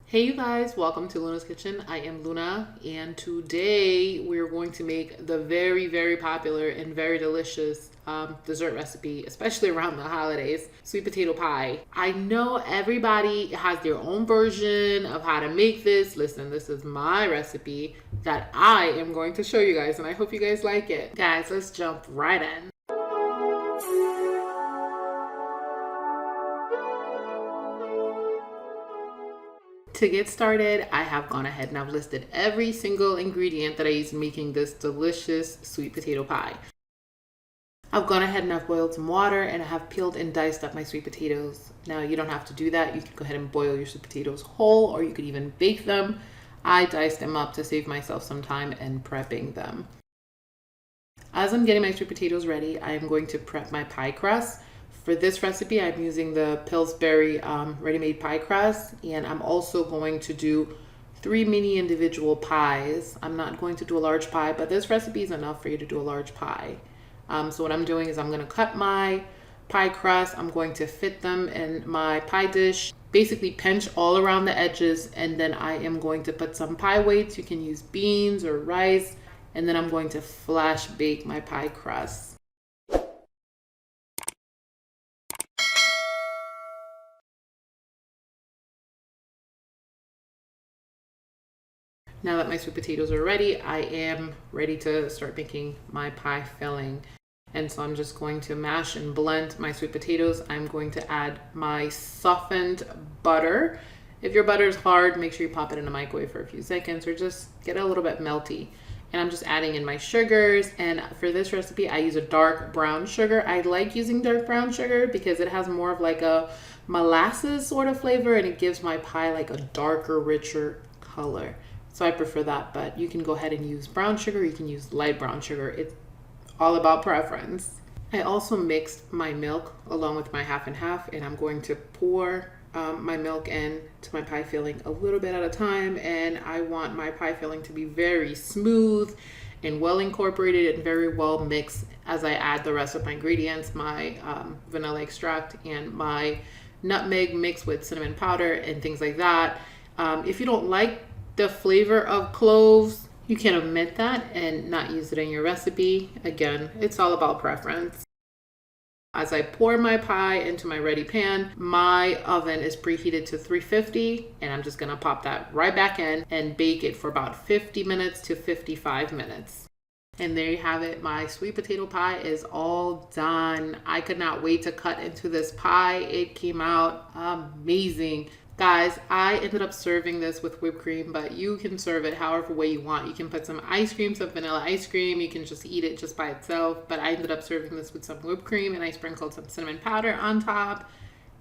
Hey you guys, welcome to Luna's Kitchen. I am Luna, and today we're going to make the very popular and very delicious dessert recipe, especially around the holidays, sweet potato pie. I know everybody has their own version of how to make this. Listen, this is my recipe that I am going to show you guys, and I hope you guys like it. Guys, let's jump right in. To get started, I have gone ahead and I've listed every single ingredient that I use in making this delicious sweet potato pie. I've gone ahead and I've boiled some water and I have peeled and diced up my sweet potatoes. Now you don't have to do that. You can go ahead and boil your sweet potatoes whole, or you could even bake them. I diced them up to save myself some time in prepping them. As I'm getting my sweet potatoes ready, I am going to prep my pie crust. For this recipe, I'm using the Pillsbury ready-made pie crust, and I'm also going to do 3 mini individual pies. I'm not going to do a large pie, but this recipe is enough for you to do a large pie. So what I'm doing is I'm going to cut my pie crust. I'm going to fit them in my pie dish, basically pinch all around the edges, and then I am going to put some pie weights. You can use beans or rice, and then I'm going to flash bake my pie crust. Now that my sweet potatoes are ready, I am ready to start making my pie filling. And so I'm just going to mash and blend my sweet potatoes. I'm going to add my softened butter. If your butter is hard, make sure you pop it in the microwave for a few seconds or just get it a little bit melty. And I'm just adding in my sugars. And for this recipe, I use a dark brown sugar. I like using dark brown sugar because it has more of like a molasses sort of flavor, and it gives my pie like a darker, richer color. So I prefer that, but you can go ahead and use brown sugar. You can use light brown sugar. It's all about preference. I also mixed my milk along with my half and half, and I'm going to pour my milk in to my pie filling a little bit at a time. And I want my pie filling to be very smooth and well incorporated and very well mixed as I add the rest of my ingredients, my vanilla extract and my nutmeg mixed with cinnamon powder and things like that. If you don't like the flavor of cloves, you can omit that and not use it in your recipe. Again, it's all about preference. As I pour my pie into my ready pan, my oven is preheated to 350, and I'm just gonna pop that right back in and bake it for about 50 minutes to 55 minutes. And there you have it. My sweet potato pie is all done. I could not wait to cut into this pie. It came out amazing. Guys, I ended up serving this with whipped cream, but you can serve it however way you want. You can put some ice cream, some vanilla ice cream. You can just eat it just by itself. But I ended up serving this with some whipped cream, and I sprinkled some cinnamon powder on top.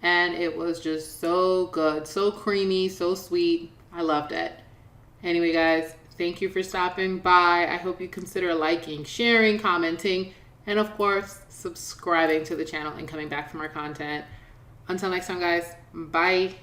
And it was just so good, so creamy, so sweet. I loved it. Anyway, guys, thank you for stopping by. I hope you consider liking, sharing, commenting, and of course, subscribing to the channel and coming back for more content. Until next time, guys, bye.